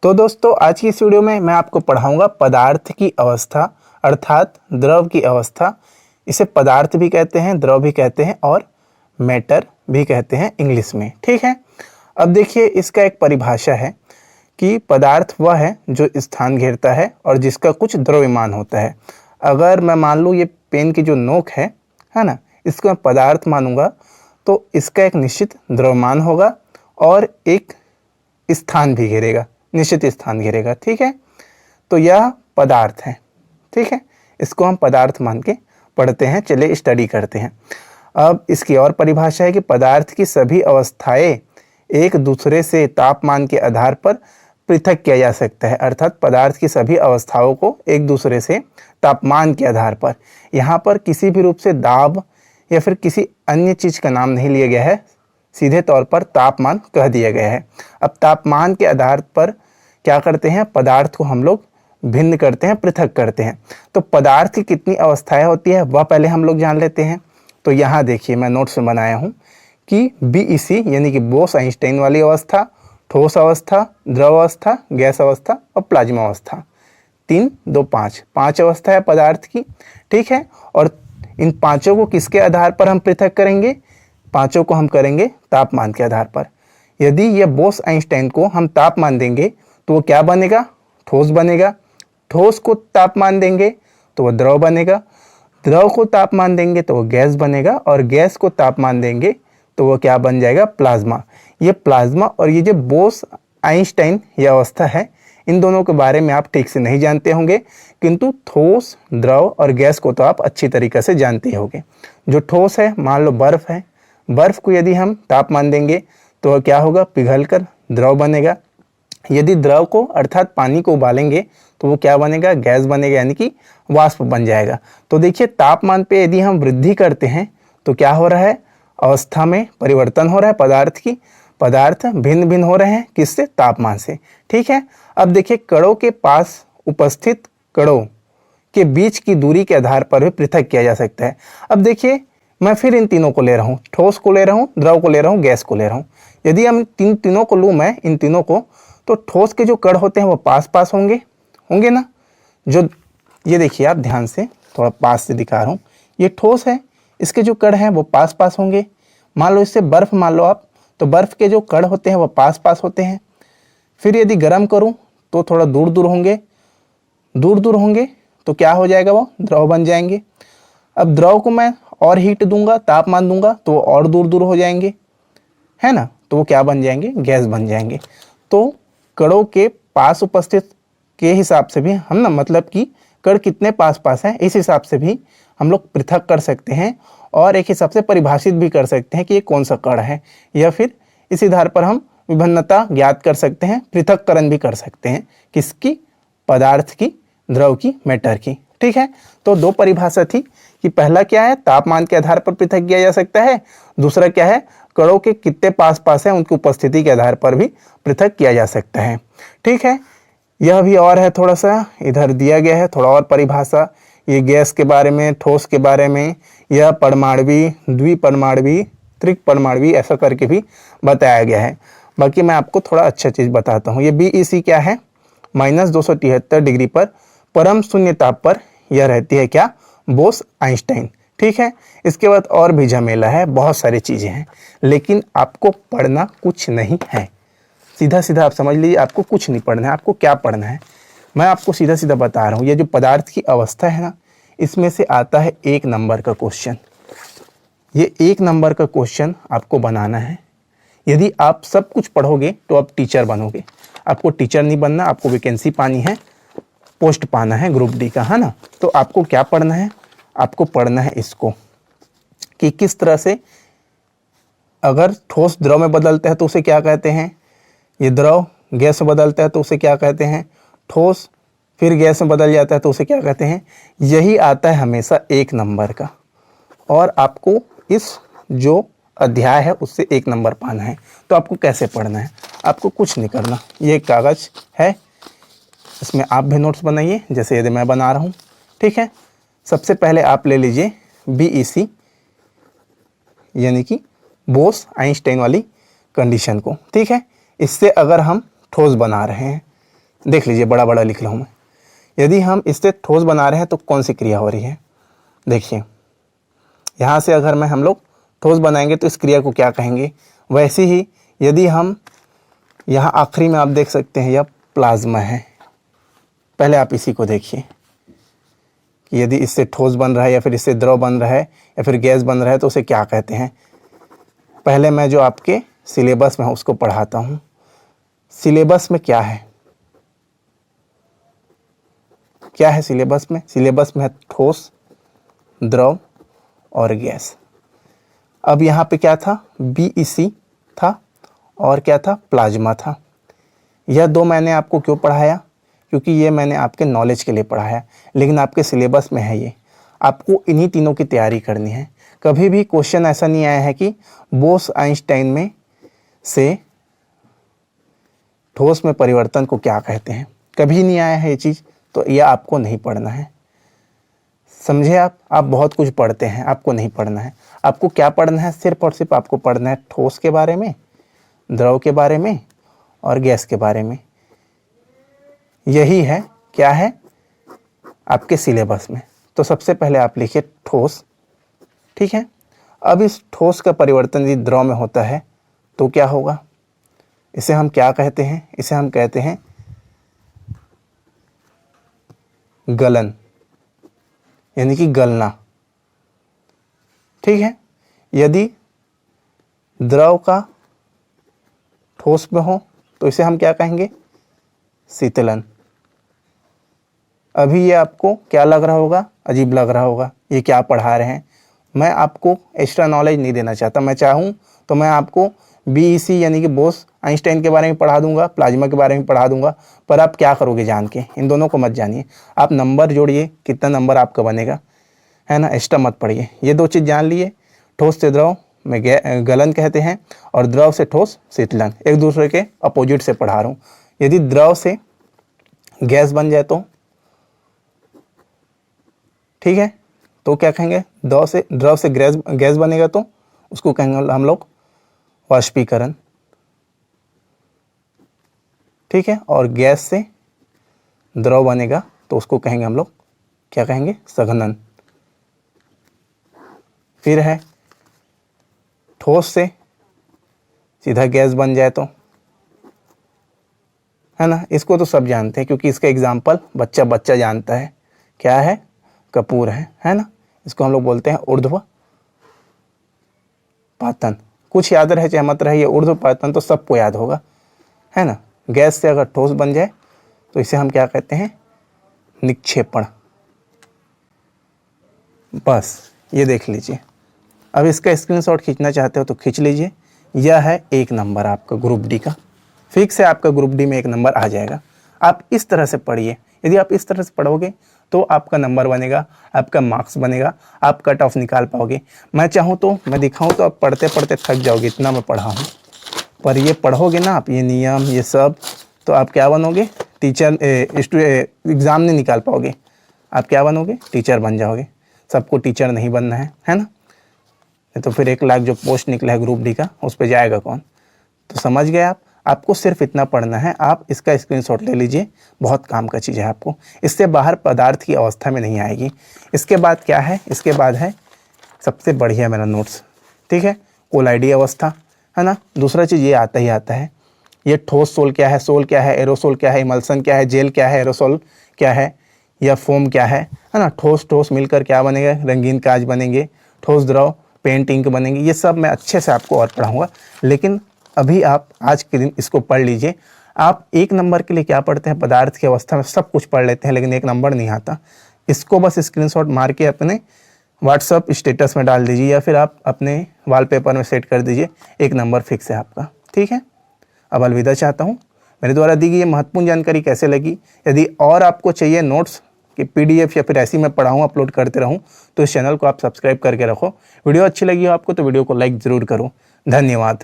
तो दोस्तों आज की इस वीडियो में मैं आपको पढ़ाऊंगा पदार्थ की अवस्था अर्थात द्रव की अवस्था। इसे पदार्थ भी कहते हैं, द्रव भी कहते हैं और मैटर भी कहते हैं इंग्लिश में। ठीक है, अब देखिए इसका एक परिभाषा है कि पदार्थ वह है जो स्थान घेरता है और जिसका कुछ द्रव्यमान होता है। अगर मैं मान लूँ ये पेन की जो नोक है ना, इसको मैं पदार्थ मानूंगा तो इसका एक निश्चित द्रव्यमान होगा और एक स्थान भी घेरेगा, निश्चित स्थान घेरेगा। ठीक है, तो यह पदार्थ है। ठीक है, इसको हम पदार्थ मान के पढ़ते हैं। चलिए स्टडी करते हैं। अब इसकी और परिभाषा है कि पदार्थ की सभी अवस्थाएं एक दूसरे से तापमान के आधार पर पृथक किया जा सकता है। अर्थात पदार्थ की सभी अवस्थाओं को एक दूसरे से तापमान के आधार पर, यहाँ पर किसी भी रूप से दाब या फिर किसी अन्य चीज़ का नाम नहीं लिया गया है, सीधे तौर पर तापमान कह दिया गया है। अब तापमान के आधार पर क्या करते हैं, पदार्थ को हम लोग भिन्न करते हैं, पृथक करते हैं। तो पदार्थ की कितनी अवस्थाएं होती है वह पहले हम लोग जान लेते हैं। तो यहाँ देखिए मैं नोट्स में बनाया हूँ कि BEC यानी कि बोस आइंस्टाइन वाली अवस्था, ठोस अवस्था, द्रव अवस्था, गैस अवस्था और प्लाज्मा अवस्था, 3, 2, 5 पाँच अवस्था है पदार्थ की। ठीक है, और इन पांचों को किसके आधार पर हम पृथक करेंगे? पांचों को हम करेंगे तापमान के आधार पर। यदि ये बोस आइंस्टाइन को हम तापमान देंगे तो वो क्या बनेगा? ठोस बनेगा। ठोस को तापमान देंगे तो वो द्रव बनेगा। द्रव को तापमान देंगे तो वो गैस बनेगा और गैस को तापमान देंगे तो वो क्या बन जाएगा? प्लाज्मा। ये प्लाज्मा और ये जो बोस आइंस्टाइन ये अवस्था है, इन दोनों के बारे में आप ठीक से नहीं जानते होंगे, किंतु ठोस, द्रव और गैस को तो आप अच्छी तरीके से जानते होंगे। जो ठोस है, मान लो बर्फ़ है, बर्फ़ को यदि हम तापमान देंगे तो वह क्या होगा? पिघलकर द्रव बनेगा। यदि द्रव को अर्थात पानी को उबालेंगे तो वो क्या बनेगा? गैस बनेगा, यानी कि वाष्प बन जाएगा। तो देखिए तापमान पे यदि हम वृद्धि करते हैं तो क्या हो रहा है? अवस्था में परिवर्तन हो रहा है पदार्थ की। पदार्थ भिन्न भिन्न हो रहे हैं, किससे? तापमान से। ठीक है, अब देखिए कणों के पास उपस्थित कणों के बीच की दूरी के आधार पर भी पृथक किया जा सकता है। अब देखिए मैं फिर इन तीनों को ले रहा हूँ, ठोस को ले रहा हूँ, द्रव को ले रहा हूँ, गैस को ले रहा हूँ। यदि हम तीनों को लूँ मैं, इन तीनों को, तो ठोस के जो कण होते हैं वो पास पास होंगे ना। जो ये देखिए आप ध्यान से, थोड़ा पास से दिखा रहा हूँ, ये ठोस है, इसके जो कण हैं वो पास पास होंगे। मान लो इससे बर्फ़ मान लो आप, तो बर्फ़ के जो कण होते हैं वो पास पास होते हैं। फिर यदि गर्म करूँ तो थोड़ा दूर दूर होंगे, तो क्या हो जाएगा? वो द्रव बन जाएंगे। अब द्रव को मैं और हीट दूंगा, तापमान दूंगा, तो वो और दूर दूर हो जाएंगे, है ना। तो वो क्या बन जाएंगे? गैस बन जाएंगे। तो कणों के पास उपस्थित के हिसाब से भी हम ना, मतलब कि कण कितने पास पास हैं, इस हिसाब से भी हम लोग पृथक कर सकते हैं और एक हिसाब से परिभाषित भी कर सकते हैं कि ये कौन सा कण है, या फिर इस आधार पर हम विभिन्नता ज्ञात कर सकते हैं, पृथक्करण भी कर सकते हैं। किसकी? पदार्थ की, द्रव की, मैटर की। ठीक है, तो दो परिभाषा थी कि पहला क्या है? तापमान के आधार पर पृथक किया जा सकता है। दूसरा क्या है? कणों के कितने पास पास हैं उनकी उपस्थिति के आधार पर भी पृथक किया जा सकता है। ठीक है, यह भी और है, थोड़ा सा इधर दिया गया है, थोड़ा और परिभाषा। ये गैस के बारे में, ठोस के बारे में, यह परमाणुवी, द्विपरमाणुवी, त्रिपरमाणुवी ऐसा करके भी बताया गया है। बाकी मैं आपको थोड़ा अच्छा चीज़ बताता हूँ। ये BEC क्या है? -273 डिग्री पर परम शून्य ताप पर यह रहती है क्या? बोस आइंस्टाइन। ठीक है, इसके बाद और भी झमेला है, बहुत सारी चीज़ें हैं, लेकिन आपको पढ़ना कुछ नहीं है। सीधा सीधा आप समझ लीजिए, आपको कुछ नहीं पढ़ना है। आपको क्या पढ़ना है, मैं आपको सीधा सीधा बता रहा हूँ। ये जो पदार्थ की अवस्था है ना, इसमें से आता है 1 नंबर का क्वेश्चन। ये 1 नंबर का क्वेश्चन आपको बनाना है। यदि आप सब कुछ पढ़ोगे तो आप टीचर बनोगे। आपको टीचर नहीं बनना, आपको वैकेंसी पानी है, पोस्ट पाना है ग्रुप D का, है ना। तो आपको क्या पढ़ना है? आपको पढ़ना है इसको कि किस तरह से अगर ठोस द्रव में बदलता है तो उसे क्या कहते हैं, ये द्रव गैस में बदलता है तो उसे क्या कहते हैं, ठोस फिर गैस में बदल जाता है तो उसे क्या कहते हैं। यही आता है हमेशा 1 नंबर का, और आपको इस जो अध्याय है उससे 1 नंबर पाना है। तो आपको कैसे पढ़ना है? आपको कुछ नहीं करना, ये कागज़ है, इसमें आप भी नोट्स बनाइए जैसे यदि मैं बना रहा हूँ। ठीक है, सबसे पहले आप ले लीजिए BEC यानी कि बोस आइंस्टाइन वाली कंडीशन को। ठीक है, इससे अगर हम ठोस बना रहे हैं, देख लीजिए, बड़ा बड़ा लिख रहा हूँ मैं। यदि हम इससे ठोस बना रहे हैं तो कौन सी क्रिया हो रही है, देखिए यहाँ से अगर हम लोग ठोस बनाएंगे तो इस क्रिया को क्या कहेंगे। वैसे ही यदि हम यहाँ आखिरी में आप देख सकते हैं यह प्लाज्मा है। पहले आप इसी को देखिए कि यदि इससे ठोस बन रहा है या फिर इससे द्रव बन रहा है या फिर गैस बन रहा है तो उसे क्या कहते हैं। पहले मैं जो आपके सिलेबस में है उसको पढ़ाता हूँ। सिलेबस में क्या है, क्या है सिलेबस में? सिलेबस में है ठोस, द्रव और गैस। अब यहाँ पे क्या था, BEC था और क्या था, प्लाज्मा था। यह दो मैंने आपको क्यों पढ़ाया, क्योंकि ये मैंने आपके नॉलेज के लिए पढ़ाया, लेकिन आपके सिलेबस में है ये। आपको इन्हीं तीनों की तैयारी करनी है। कभी भी क्वेश्चन ऐसा नहीं आया है कि बोस आइंस्टाइन में से ठोस में परिवर्तन को क्या कहते हैं, कभी नहीं आया है ये चीज़, तो यह आपको नहीं पढ़ना है। समझे आप बहुत कुछ पढ़ते हैं, आपको नहीं पढ़ना है। आपको क्या पढ़ना है, सिर्फ और सिर्फ आपको पढ़ना है ठोस के बारे में, द्रव के बारे में और गैस के बारे में। यही है, क्या है आपके सिलेबस में। तो सबसे पहले आप लिखिए ठोस, ठीक है। अब इस ठोस का परिवर्तन यदि द्रव में होता है तो क्या होगा, इसे हम क्या कहते हैं, इसे हम कहते हैं गलन, यानी कि गलना, ठीक है। यदि द्रव का ठोस में हो तो इसे हम क्या कहेंगे, शीतलन। अभी ये आपको क्या लग रहा होगा, अजीब लग रहा होगा, ये क्या पढ़ा रहे हैं। मैं आपको एक्स्ट्रा नॉलेज नहीं देना चाहता। मैं चाहूँ तो मैं आपको BEC यानी कि बोस आइंस्टाइन के बारे में पढ़ा दूंगा, प्लाज्मा के बारे में पढ़ा दूंगा, पर आप क्या करोगे जान के, इन दोनों को मत जानिए। आप नंबर जोड़िए, कितना नंबर आपका बनेगा, है ना, एक्स्ट्रा मत पढ़िए। ये दो चीज़ जान लिए, ठोस से द्रव में गलन कहते हैं और द्रव से ठोस शीतलन, एक दूसरे के अपोजिट से पढ़ा रहा हूँ। यदि द्रव से गैस बन जाए तो ठीक है, तो क्या कहेंगे, द्रव से गैस बनेगा तो उसको कहेंगे हम लोग वाष्पीकरण, ठीक है। और गैस से द्रव बनेगा तो उसको कहेंगे हम लोग, क्या कहेंगे, संघनन। फिर है ठोस से सीधा गैस बन जाए तो, है ना, इसको तो सब जानते हैं क्योंकि इसका एग्जाम्पल बच्चा जानता है, क्या है, कपूर है ना। इसको हम लोग बोलते हैं ऊर्ध्वपातन। कुछ याद रहे चाहे मत रहे, ये ऊर्ध्वपातन तो सबको याद होगा, है ना। गैस से अगर ठोस बन जाए तो इसे हम क्या कहते हैं, निक्षेपण। बस ये देख लीजिए। अब इसका स्क्रीनशॉट खींचना चाहते हो तो खींच लीजिए। यह है 1 नंबर आपका ग्रुप डी का, फिक्स है, आपका ग्रुप डी में 1 नंबर आ जाएगा। आप इस तरह से पढ़िए। यदि आप इस तरह से पढ़ोगे तो आपका नंबर बनेगा, आपका मार्क्स बनेगा, आप कट ऑफ निकाल पाओगे। मैं चाहूँ तो मैं दिखाऊँ तो आप पढ़ते पढ़ते थक जाओगे, इतना मैं पढ़ा हूँ। पर ये पढ़ोगे ना आप, ये नियम ये सब, तो आप क्या बनोगे, टीचर, एग्ज़ाम नहीं निकाल पाओगे। आप क्या बनोगे, टीचर बन जाओगे। सबको टीचर नहीं बनना है ना। तो फिर 1 लाख जो पोस्ट निकला है ग्रुप डी का, उस पर जाएगा कौन। तो समझ गए आप। आपको सिर्फ इतना पढ़ना है, आप इसका स्क्रीनशॉट ले लीजिए, बहुत काम का चीज़ है आपको। इससे बाहर पदार्थ की अवस्था में नहीं आएगी। इसके बाद क्या है, इसके बाद है सबसे बढ़िया मेरा नोट्स, ठीक है, कोलाइडी अवस्था, है ना। दूसरा चीज़ ये आता ही आता है, ये ठोस सोल क्या है, सोल क्या है, एरोसोल क्या है, इमल्सन क्या है, जेल क्या है, एरोसोल क्या है, या फोम क्या है ना। ठोस मिलकर क्या बनेगा, रंगीन कांच बनेंगे, ठोस द्रव पेंट इंक बनेंगे। ये सब मैं अच्छे से आपको और पढ़ाऊँगा, लेकिन अभी आप आज के दिन इसको पढ़ लीजिए। आप 1 नंबर के लिए क्या पढ़ते हैं, पदार्थ की अवस्था में सब कुछ पढ़ लेते हैं, लेकिन 1 नंबर नहीं आता। इसको बस स्क्रीनशॉट मार के अपने व्हाट्सअप स्टेटस में डाल दीजिए या फिर आप अपने वॉलपेपर में सेट कर दीजिए, 1 नंबर फिक्स है आपका, ठीक है। अब अलविदा चाहता हूँ। मेरे द्वारा दी गई ये महत्वपूर्ण जानकारी कैसे लगी, यदि और आपको चाहिए नोट्स कि PDF या फिर ऐसी मैं पढ़ाऊँ, अपलोड करते रहूँ, तो इस चैनल को आप सब्सक्राइब करके रखो। वीडियो अच्छी लगी हो आपको तो वीडियो को लाइक ज़रूर करो। धन्यवाद।